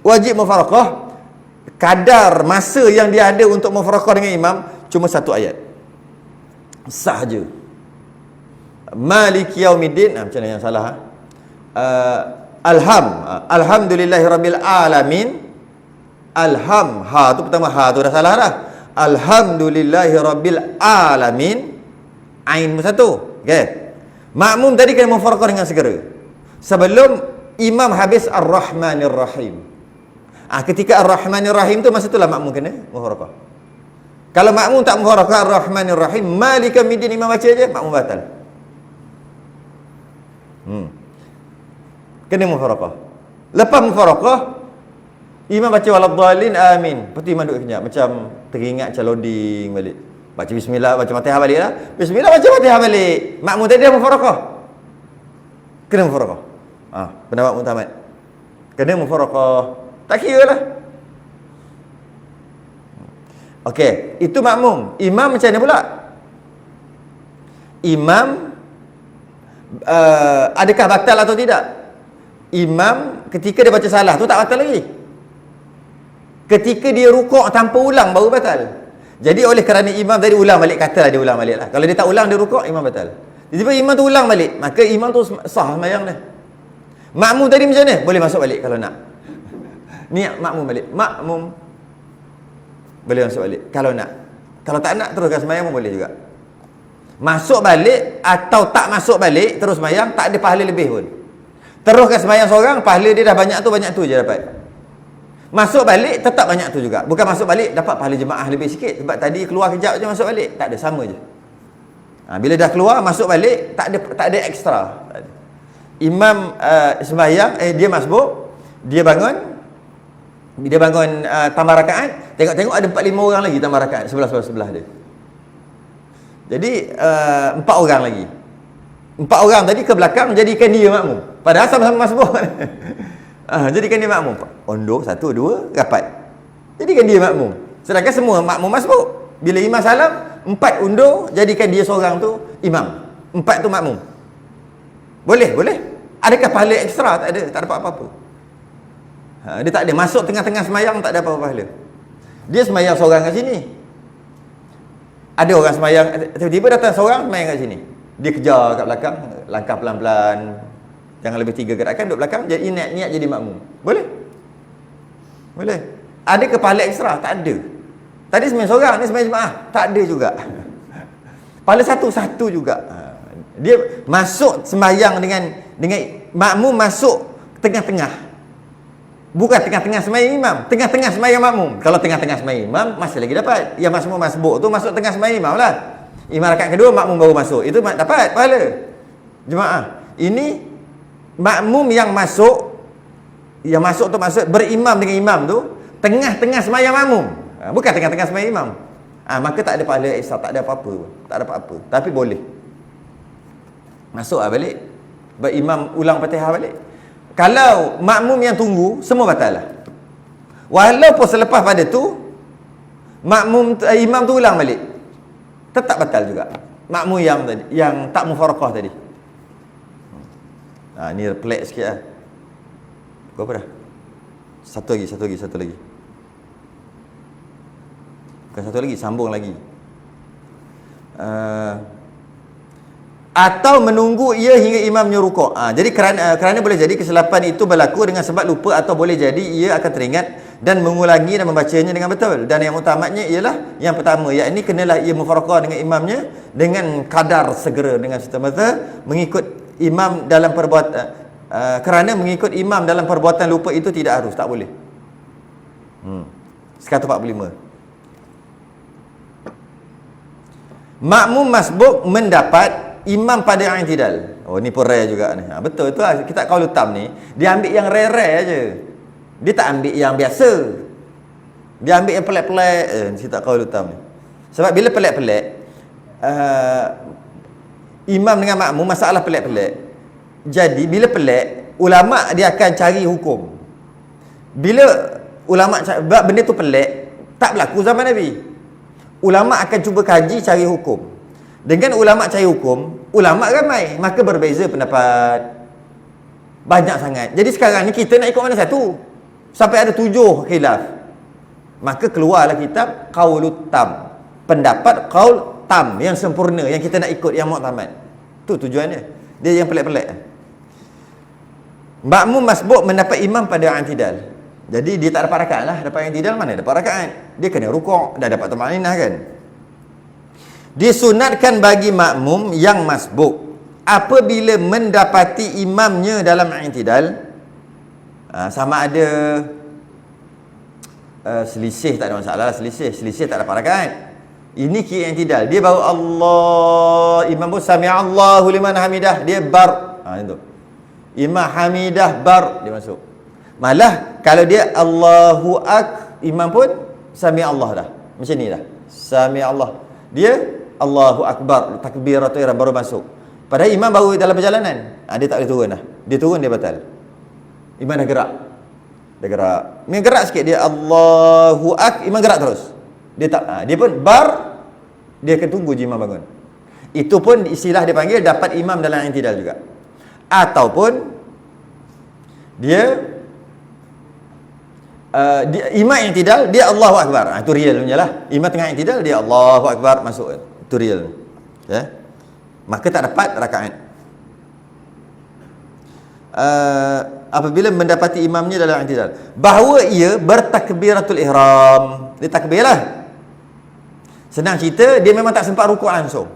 Speaker 1: wajib mufarakah. Kadar masa yang dia ada untuk mufarakah dengan imam cuma satu ayat, sah je. Maliki yaumiddin, macam mana yang salah? Alhamdulillahirabbil alamin. Tu pertama, tu dah salah dah. Alhamdulillahirabbil alamin. Ain satu. Okey. Makmum tadi kena mufarakah dengan segera sebelum imam habis Ar-Rahmanir Rahim. Ketika Ar-Rahmanir Rahim tu, masa itulah makmum kena mufarakah. Kalau makmum tak mufarakah Ar-Rahmanir Rahim, Maliki yaumiddin, imam baca je, makmum batal. Kena mufarakah. Lepas mufarakah, imam baca waladhdallin amin. Lepas tu imam duduk kejap, macam teringat, macam loading balik. Baca bismillah, baca Fatihah balik lah. Bismillah, baca Fatihah balik. Makmum tadi dah mufarakah. Kena mufarakah. Pendapat mu'tamad. Kena mufarakah. Tak kira lah. Okey, itu makmum. Imam macam mana pula? Imam
Speaker 2: Adakah batal atau tidak? Imam ketika dia baca salah tu tak batal lagi. Ketika dia rukuk tanpa ulang baru batal. Jadi oleh kerana imam tadi ulang balik, katalah dia ulang balik lah. Kalau dia tak ulang dia rukuk, imam batal. Tiba-tiba imam tu ulang balik, maka imam tu sah sembahyang dia. Makmum tadi macam mana? Boleh masuk balik kalau nak. Niat makmum balik. Makmum boleh masuk balik kalau nak. Kalau tak nak teruskan sembahyang pun boleh juga. Masuk balik atau tak masuk balik terus sembahyang tak ada pahala lebih pun. Teruskan sembahyang seorang, pahala dia dah banyak tu je dapat. Masuk balik tetap banyak tu juga. Bukan masuk balik dapat pahala jemaah lebih sikit. Sebab tadi keluar kejap je masuk balik. Tak ada, sama je. Bila dah keluar masuk balik tak ada ekstra. Tak ada. Imam sembahyang, dia masbuk, dia bangun tambah rakaat, tengok ada 4-5 orang lagi tambah rakaat sebelah dia. Jadi 4 orang lagi. 4 orang tadi ke belakang jadikan dia makmum. Padahal sama-sama masbuk. Jadikan dia makmum. Undur 1 2 rapat. Jadikan dia makmum. Sedangkan semua makmum masbuk. Bila imam salam, 4 undur, jadikan dia seorang tu imam. 4 tu makmum. Boleh. Adakah pahala ekstra? Tak ada, tak dapat apa-apa. Dia tak ada masuk tengah-tengah semayang, tak ada apa-apa pahala. Dia semayang seorang kat sini. Ada orang semayang, tiba-tiba datang seorang semayang kat sini. Dia kejar kat belakang, langkah pelan-pelan. Jangan lebih 3 gerakan, duduk belakang, jadi niat jadi makmum. Boleh? Ada pahala ekstra? Tak ada. Tadi semayang seorang, ni semayang jemaah. Tak ada juga. Pahala satu juga. Dia masuk sembahyang dengan makmum masuk tengah-tengah. Bukan tengah-tengah sembahyang imam, tengah-tengah sembahyang makmum. Kalau tengah-tengah sembahyang imam masih lagi dapat. Yang masbuk tu masuk tengah sembahyang imam lah. Imam rakaat kedua makmum baru masuk. Itu dapat pahala. Jemaah. Ini makmum yang masuk tu maksud berimam dengan imam tu tengah-tengah sembahyang makmum. Bukan tengah-tengah sembahyang imam. Maka tak ada pahala ekstra, tak ada apa-apa. Tak ada apa-apa. Tapi boleh. Masuk balik. Imam ulang Fatihah balik. Kalau makmum yang tunggu, semua batal lah. Walaupun selepas pada tu imam tu ulang balik, tetap batal juga. Makmum yang tak mufaraqah tadi. Ni pelik sikit lah. Berapa dah? Satu lagi. Bukan satu lagi, sambung lagi. Atau menunggu ia hingga imamnya rukuk. Jadi kerana boleh jadi kesilapan itu berlaku dengan sebab lupa, atau boleh jadi ia akan teringat dan mengulangi dan membacanya dengan betul. Dan yang utamatnya ialah yang pertama, yakni kenalah ia mufaraqah dengan imamnya dengan kadar segera, dengan serta-merta mengikut imam dalam perbuatan. Kerana mengikut imam dalam perbuatan lupa itu tidak harus, tak boleh. 145. Makmum masbuk mendapat imam pada i'tidal. Ni pun rare juga ni. Betul tu lah. Kitab Qaulul Tam ni dia ambil yang rare-rare aje. Dia tak ambil yang biasa. Dia ambil yang pelik-pelik. Kitab Qaulul Tam ni. Sebab bila pelik-pelik, imam dengan makmum masalah pelik-pelik. Jadi bila pelik, ulama dia akan cari hukum. Bila ulama benda tu pelik, tak berlaku zaman Nabi. Ulama akan cuba kaji cari hukum. Dengan ulama cari hukum, ulama ramai, maka berbeza pendapat. Banyak sangat. Jadi sekarang ni kita nak ikut mana satu? Sampai ada 7 khilaf. Maka keluarlah kitab Qaulul Tam. Pendapat Qaul Tam yang sempurna, yang kita nak ikut, yang muktamad. Tu tujuannya. Dia yang pelik-pelik. Makmum masbuk mendapat imam pada i'tidal. Jadi dia tak dapat rakaat lah. Dapat i'tidal mana dapat rakaat? Dia kena rukuk, dah dapat tumaninah kan. Disunatkan bagi makmum yang masbuk apabila mendapati imamnya dalam i'tidal, sama ada selisih, tak ada masalah. Selisih tak dapat rakaat. Ini kira i'tidal. Dia baru Allah, imam pun sami'allahu liman hamidah, dia bar. Itu. Imam hamidah bar, dia masuk. Malah kalau dia Allahu imam pun sami'allah dah. Macam ni dah. Sami'allah. Dia Allahu Akbar, takbiratul ihram baru masuk. Padahal imam baru dalam perjalanan. Dia tak boleh turun dah. Dia turun dia batal. Imam dah gerak. Imam gerak sikit, dia Allahu imam gerak terus. Dia tak dia pun bar, dia akan tunggu je imam bangun. Itu pun istilah dia panggil dapat imam dalam i'tidal juga. Ataupun dia imam i'tidal, dia Allahu Akbar. Itu real punya lah. Imam tengah i'tidal, dia Allahu Akbar, masuk. Itu real. Ya. Maka tak dapat rakaat. Apabila mendapati imamnya dalam i'tidal, bahawa ia bertakbiratul ihram. Dia takbir lah. Senang cerita, dia memang tak sempat rukuk langsung.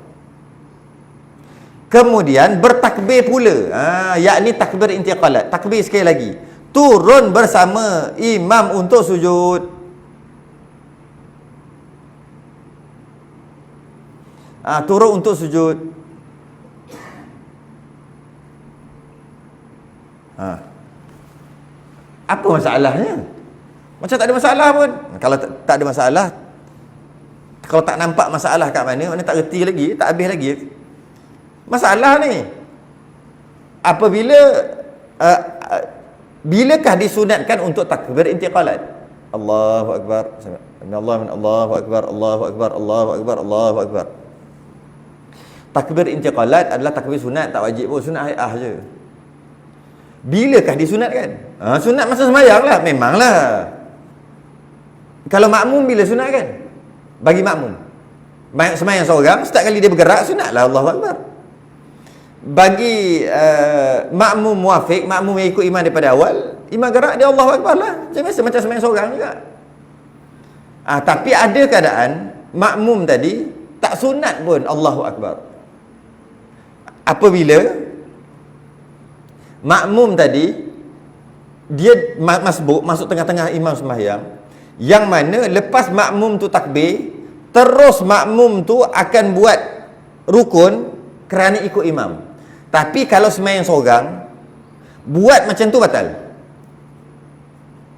Speaker 2: Kemudian bertakbir pula, yakni takbir intiqalat. Takbir sekali lagi, turun bersama imam untuk sujud. Turun untuk sujud. Apa masalahnya? Macam tak ada masalah pun. Kalau tak ada masalah, kalau tak nampak masalah kat mana tak reti lagi, tak habis lagi. Masalah ni apabila bilakah disunatkan untuk takbir intiqalat? Allahu Akbar, Allahu Akbar, Allahu Akbar, Allahu Akbar, Allahu Akbar. Takbir intiqalat adalah takbir sunat, tak wajib pun, sunat hai'ah je. Bilakah disunatkan? Sunat masa sembahyang lah, memanglah. Kalau makmum bila sunat kan? Bagi makmum sembahyang seorang, setiap kali dia bergerak sunatlah Allahu Akbar. Bagi makmum muafiq, makmum yang ikut imam daripada awal, imam gerak dia Allahu Akbar lah, macam sembahyang seorang juga. Tapi ada keadaan makmum tadi tak sunat pun Allahu Akbar. Apabila makmum tadi dia masuk tengah-tengah imam sembahyang, yang mana lepas makmum tu takbir, terus makmum tu akan buat rukun kerana ikut imam. Tapi kalau sembahyang seorang, buat macam tu batal.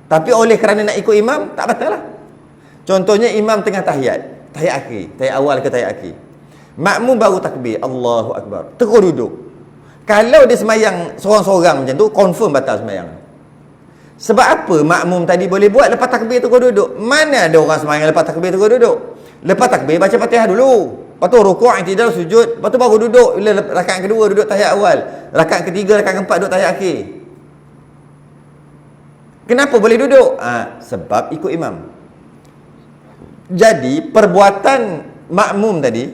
Speaker 2: Tapi oleh kerana nak ikut imam, tak batal lah. Contohnya imam tengah tahiyat, tahiyat akhir, tahiyat awal ke tahiyat akhir, makmum baru takbir Allahu Akbar, terus duduk. Kalau dia sembahyang seorang-seorang macam tu, confirm batal sembahyang. Sebab apa makmum tadi boleh buat lepas takbir terus duduk? Mana ada orang sembahyang lepas takbir terus duduk? Lepas takbir baca Fatihah dulu, lepas tu rukuk, i'tidal, sujud, lepas tu baru duduk. Bila rakaat kedua duduk tahiyat awal, rakaat ketiga, rakaat keempat duduk tahiyat akhir. Kenapa boleh duduk? Sebab ikut imam. Jadi perbuatan makmum tadi,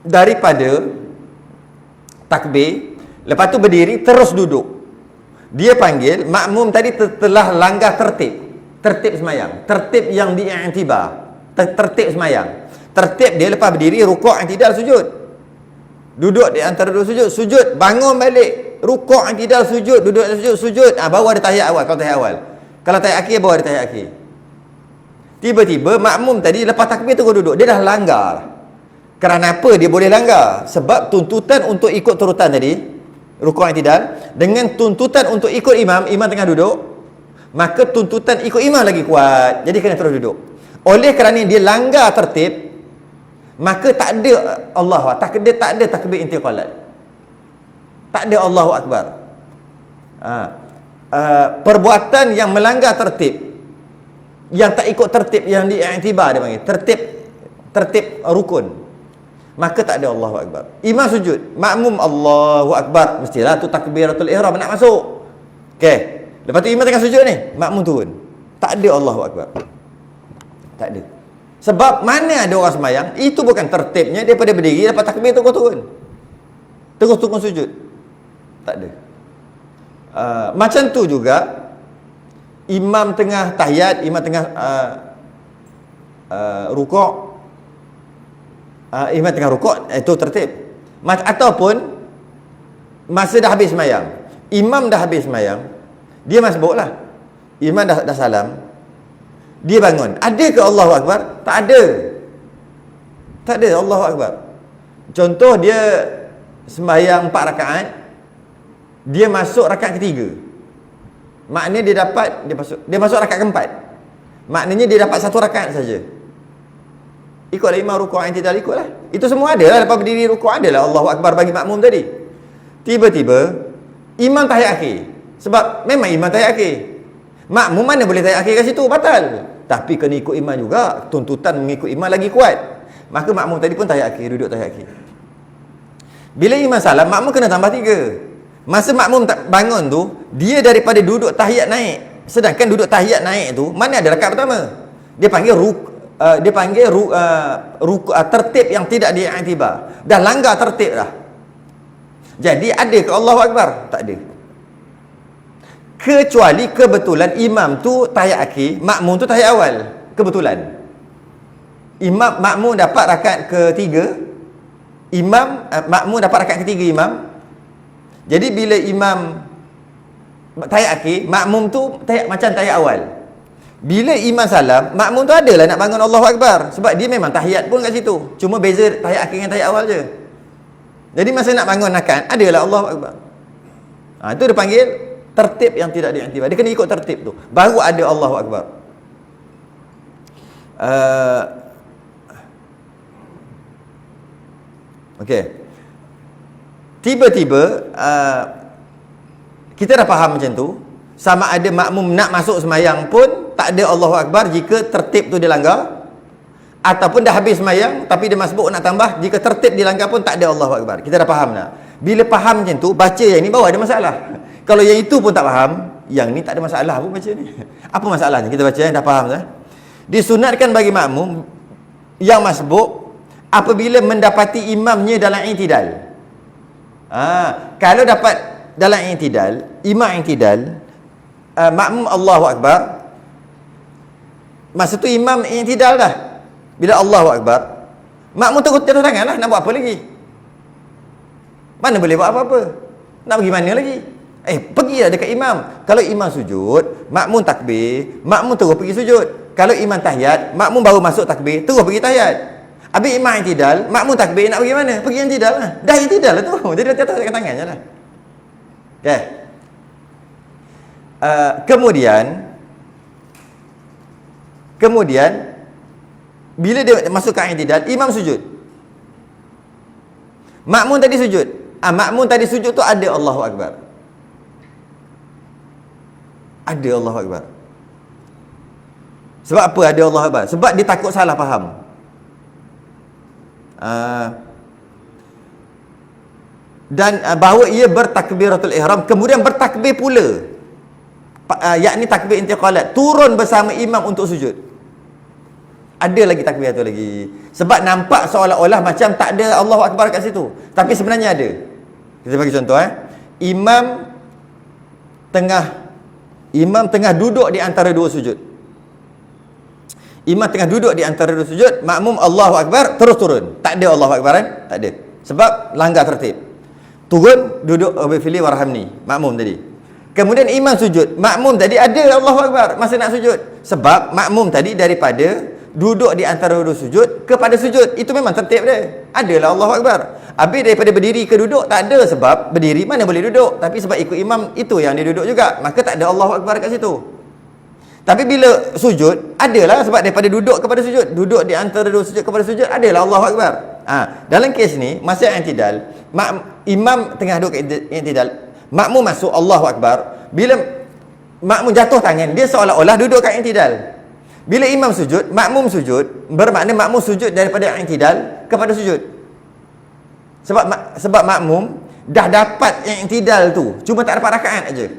Speaker 2: daripada takbir, lepas tu berdiri terus duduk, dia panggil makmum tadi telah langgar tertib sembahyang, tertib yang diiktibar, tertib sembahyang. Tertib dia lepas berdiri, rukuk, i'tidal, sujud. Duduk di antara dua sujud, sujud, bangun balik, rukuk, i'tidal, sujud, duduk, sujud, sujud. Baru ada tahiyat awal, kalau tahiyat awal. Kalau tahiyat akhir, baru ada tahiyat akhir. Tiba-tiba makmum tadi lepas takbir terus duduk, dia dah langgar. Kerana apa dia boleh langgar? Sebab tuntutan untuk ikut turutan tadi, rukuk, i'tidal, dengan tuntutan untuk ikut imam, imam tengah duduk, maka tuntutan ikut imam lagi kuat. Jadi kena terus duduk. Oleh kerana dia langgar tertib, maka tak ada tak ada takbir intiqalat, tak ada Allahu Akbar. Perbuatan yang melanggar tertib, yang tak ikut tertib yang diiktibar, dia panggil tertib rukun, maka tak ada Allahu Akbar. Imam sujud, makmum Allahu Akbar, mestilah tu takbiratul ihram nak masuk. Okey, lepas tu imam tengah sujud ni, makmum turun, tak ada Allahu Akbar, tak ada. Sebab mana ada orang sembahyang, itu bukan tertibnya daripada berdiri lepas takbir terus turun sujud, tak ada. Macam tu juga imam tengah tahiyat, imam tengah rukuk, imam tengah rukuk, itu tertib. Ataupun masa dah habis sembahyang, imam dah habis sembahyang, dia masbuk lah, imam dah salam, dia bangun. Ada ke Allahu Akbar? Tak ada. Tak ada Allahu Akbar. Contoh dia sembahyang 4 rakaat, dia masuk rakaat ketiga, maknanya dia masuk rakaat keempat, maknanya dia dapat 1 rakaat saja. Ikutlah imam rukuk, i'tidal, ikutlah. Itu semua ada lah. Lepas berdiri rukuk ada lah Allahu Akbar bagi makmum tadi. Tiba-tiba imam tahiyat akhir. Sebab memang imam tahiyat akhir, makmum mana boleh tahiyat akhir kat situ, batal. Tapi kena ikut imam juga, tuntutan mengikut imam lagi kuat. maka makmum tadi pun tahiyat akhir, duduk tahiyat akhir. Bila imam salam, makmum kena tambah 3. Masa makmum tak bangun tu, dia daripada duduk tahiyat naik. Sedangkan duduk tahiyat naik tu, mana ada rakaat pertama? Dia panggil tertib yang tidak diiktibar. Dah langgar tertib dah. Jadi ada ke Allahu Akbar? Tak ada. Kecuali kebetulan imam tu tahiyat akhir, makmum tu tahiyat awal. Kebetulan. Makmum dapat rakaat ketiga, makmum dapat rakaat ketiga imam. Jadi bila imam tahiyat akhir, makmum tu tahiyat macam tahiyat awal. Bila imam salam, makmum tu adalah nak bangun Allahu Akbar, sebab dia memang tahiyat pun kat situ. Cuma beza tahiyat akhir dengan tahiyat awal je. Jadi masa nak bangun akan adalah Allahu Akbar. Itu dia panggil tertib yang tidak diiktibar. Dia kena ikut tertib tu, baru ada Allahu Akbar. Okey. Tiba-tiba kita dah faham macam tu. Sama ada makmum nak masuk semayang pun tak ada Allahu Akbar jika tertib tu dilanggar, ataupun dah habis semayang tapi dia masbuk nak tambah, jika tertib dilanggar pun tak ada Allahu Akbar. Kita dah faham tak? Bila faham macam tu, baca yang ni baru ada masalah. Kalau yang itu pun tak faham, yang ni tak ada masalah pun baca ni. Apa masalahnya? Kita baca dah faham tak? Disunatkan bagi makmum yang masbuk apabila mendapati imamnya dalam i'tidal. Kalau dapat dalam i'tidal, imam i'tidal, makmum Allahu Akbar, masa tu imam i'tidal dah. Bila Allahu Akbar, makmum terus jatuh tangan lah. Nak buat apa lagi? Mana boleh buat apa-apa? Nak pergi mana lagi? Pergilah dekat imam. Kalau imam sujud, makmum takbir, makmum terus pergi sujud. Kalau imam tahiyat, makmum baru masuk takbir, terus pergi tahiyat. Habis imam i'tidal, makmum takbir, nak pergi mana? Pergi i'tidal lah. Dah i'tidal lah tu. Jadi dah jatuh dekat tangan je lah. Okay. Kemudian bila dia masuk ke i'tidal, imam sujud. Makmum tadi sujud. Makmum tadi sujud tu ada Allahu Akbar. Ada Allahu Akbar. Sebab apa ada Allahu Akbar? Sebab dia takut salah faham. Dan bahawa ia bertakbiratul ihram, kemudian bertakbir pula, yakni takbir intiqalat, turun bersama imam untuk sujud. Ada lagi takbir tu lagi. Sebab nampak seolah-olah macam tak ada Allahu Akbar kat situ, tapi sebenarnya ada. Kita bagi contoh. Imam tengah duduk di antara dua sujud. Imam tengah duduk di antara dua sujud, makmum Allahu Akbar, terus turun. Tak ada Allahu Akbar kan? Tak ada. Sebab langgar tertib. Turun, duduk, fili warhamni, makmum tadi. Kemudian imam sujud, makmum tadi ada Allahu Akbar masa nak sujud. Sebab makmum tadi daripada duduk di antara dua sujud kepada sujud, itu memang tertib dia. Adalah Allahu Akbar. Habis daripada berdiri ke duduk, tak ada, sebab berdiri mana boleh duduk. Tapi sebab ikut imam, itu yang dia duduk juga, maka tak ada Allahu Akbar kat situ. Tapi bila sujud, adalah sebab daripada duduk kepada sujud, duduk di antara dua sujud kepada sujud, adalah Allahu Akbar. Dalam kes ni, masa i'tidal, imam tengah duduk i'tidal, makmum masuk Allahu Akbar. Bila makmum jatuh tangan, dia seolah-olah duduk kat i'tidal. Bila imam sujud, makmum sujud, bermakna makmum sujud daripada i'tidal kepada sujud. Sebab makmum dah dapat i'tidal tu, cuma tak dapat rakaat aja.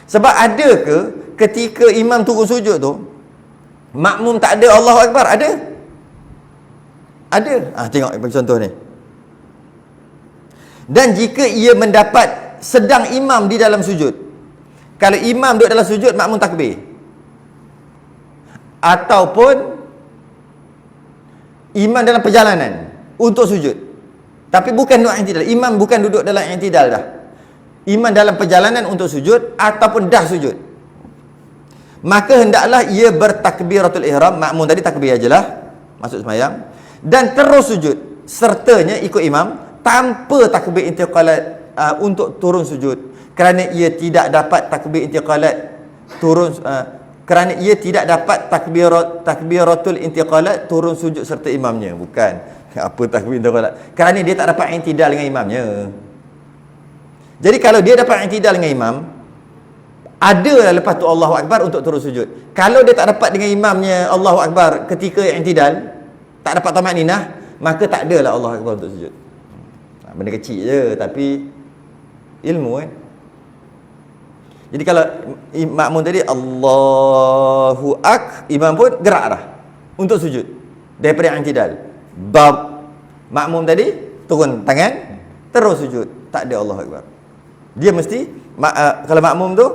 Speaker 2: Sebab ada ke ketika imam turun sujud tu, makmum tak ada Allahu Akbar? Ada. Tengok bagi contoh ni. Dan jika ia mendapat sedang imam di dalam sujud, kalau imam duduk dalam sujud, makmum takbir, ataupun imam dalam perjalanan untuk sujud, tapi bukan duduk i'tidal, imam bukan duduk dalam i'tidal dah, imam dalam perjalanan untuk sujud ataupun dah sujud, maka hendaklah ia bertakbiratul ihram, makmum tadi takbir ajalah masuk sembahyang, dan terus sujud sertanya ikut imam tanpa takbir intiqalat untuk turun sujud, kerana ia tidak dapat takbir intiqalat turun kerana ia tidak dapat takbiratul intiqalat turun sujud serta imamnya. Bukan apa takbir intiqalat, kerana dia tak dapat i'tidal dengan imamnya. Jadi kalau dia dapat i'tidal dengan imam, adalah lepas tu Allahu Akbar untuk turun sujud. Kalau dia tak dapat dengan imamnya Allahu Akbar ketika i'tidal, tak dapat tamakninah, maka tak adalah Allah Akbar untuk sujud. Benda kecil je tapi ilmu kan. Jadi kalau makmum tadi Allahu imam pun gerak dah untuk sujud daripada i'tidal. Bab makmum tadi turun tangan terus sujud, tak ada Allahu Akbar. Dia mesti kalau makmum tu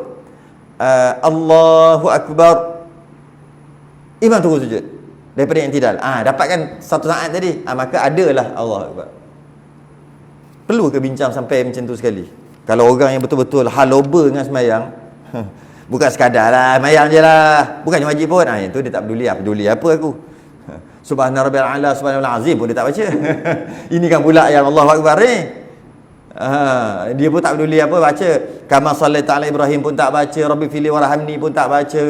Speaker 2: Allahu Akbar, imam terus sujud daripada i'tidal. Dapatkan satu saat tadi, maka adalah Allahu Akbar. Perlu ke bincang sampai macam tu sekali? Kalau orang yang betul-betul haloba dengan semayang, bukan sekadar lah semayang je lah, bukannya wajib pun, itu dia tak peduli. Peduli apa aku? Subhana rabbil a'la, subhanal azim pun dia tak baca. Ini kan pula yang Allahu Akbar ni. Dia pun tak peduli apa, baca kama sallaita ala Ibrahim pun tak baca, rabbi fili warhamni pun tak baca,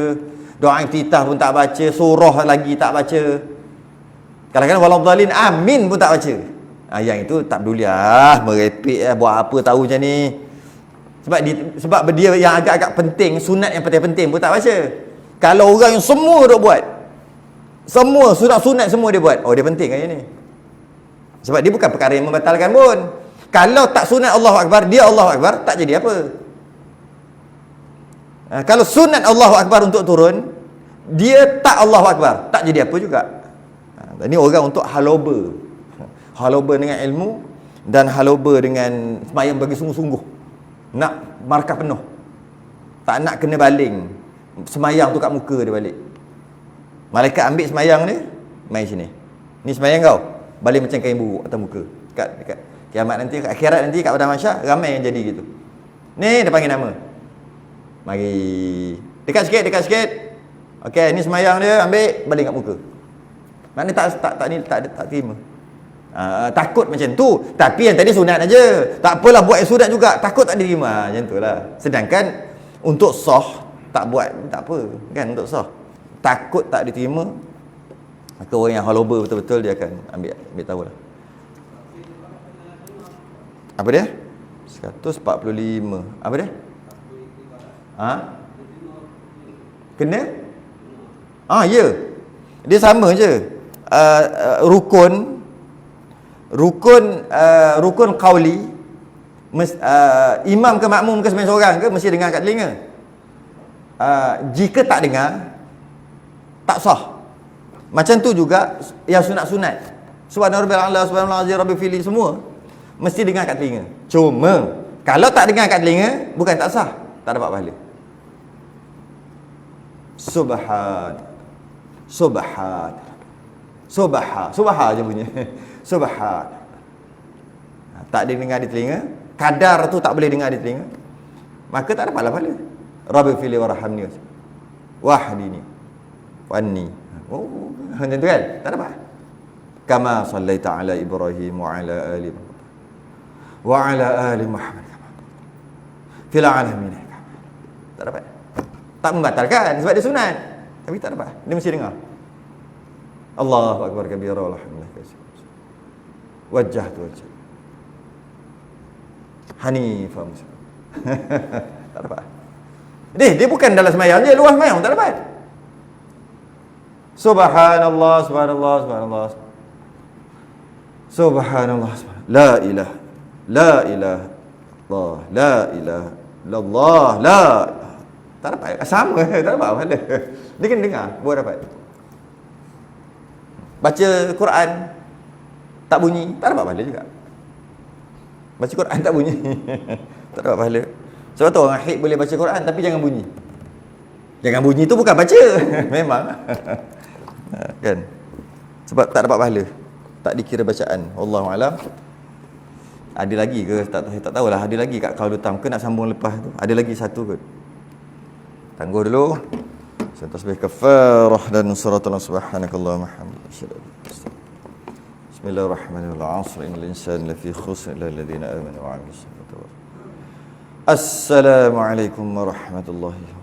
Speaker 2: doa iftitah pun tak baca, surah lagi tak baca, kadang-kadang waladhdallin amin pun tak baca. Yang itu tak peduli merepek buat apa tahu macam ni. Sebab dia yang agak-agak penting, sunat yang penting-penting pun tak baca. Kalau orang yang semua duk buat, semua sunat-sunat semua dia buat, dia penting ayat ni. Sebab dia bukan perkara yang membatalkan pun. Kalau tak sunat Allahu Akbar, dia Allahu Akbar, tak jadi apa. Kalau sunat Allahu Akbar untuk turun, dia tak Allahu Akbar, tak jadi apa juga. Ini orang untuk haloba dengan ilmu dan haloba dengan semayang bagi sungguh-sungguh, nak markah penuh, tak nak kena baling semayang tu kat muka dia balik. Malaikat ambil semayang ni, main sini, ni semayang kau, baling macam kain buruk atas muka. Dekat kiamat nanti, kat akhirat nanti, kat padang mahsyar, ramai yang jadi gitu. Ni dia panggil nama, mari dekat sikit. Okey, ni semayang dia, ambil baling kat muka. Maknanya tak terima. Takut macam tu. Tapi yang tadi sunat aja, tak apalah buat yang sunat juga, takut tak diterima, macam tu lah. Sedangkan untuk sah tak buat, tak apa kan. Untuk sah takut tak diterima, maka orang yang haloba betul-betul dia akan ambil tahu lah. Apa dia? 145. Apa dia? Kena? Ya. Dia sama je. Rukun qauli, imam ke makmum ke sembahyang seorang ke mesti dengar kat telinga. Jika tak dengar, tak sah. Macam tu juga yang sunat-sunat, subhana rabbil a'la, subhanal azim, rabbi fili, semua mesti dengar kat telinga. Cuma kalau tak dengar kat telinga, bukan tak sah, tak dapat pahala. Subhan je bunyi. Subhan. Tak dengar di telinga, kadar tu tak boleh dengar di telinga, maka tak dapatlah pahala. Rabbi fili warhamni wahdini wanni. Macam tu kan? Tak dapat. Kama sallaita ala Ibrahim wa ala ali Muhammad fil alamin. Tak dapat. Tak membatalkan sebab dia sunat, tapi tak dapat. Dia mesti dengar. Allahu akbar kabira walhamdulillah katsira. Wajjahtu wajh Hanifah Muslim. Tak dapat. Dia bukan dalam semayang je, luar semayang tak dapat. Subhanallah, subhanallah, subhanallah. Subhanallah, subhanallah. La ilaha Allah, la ilaha illallah, la. Tak dapat. Sama, tak dapat pahala. Dia kena dengar, baru dapat. Baca Quran tak bunyi, tak dapat pahala juga. Baca Quran tak bunyi, tak dapat pahala. Sebab tu orang haid boleh baca Quran tapi jangan bunyi. Jangan bunyi tu bukan baca. Memang kan. Sebab tak dapat pahala, tak dikira bacaan. Wallahu alam. Ada lagi ke? Tak tahulah. Ada lagi kat Qaulul Tam ke nak sambung lepas tu? Ada lagi satu ke? Tangguh dulu. Tasbih kafarah dan suratul subhanakallahumma hamdika. Bismillahirrahmanirrahim. Asr innal insana lafi khusr illa alladhina amanu wa 'amilus salihati. Assalamualaikum warahmatullahi wabarakatuh.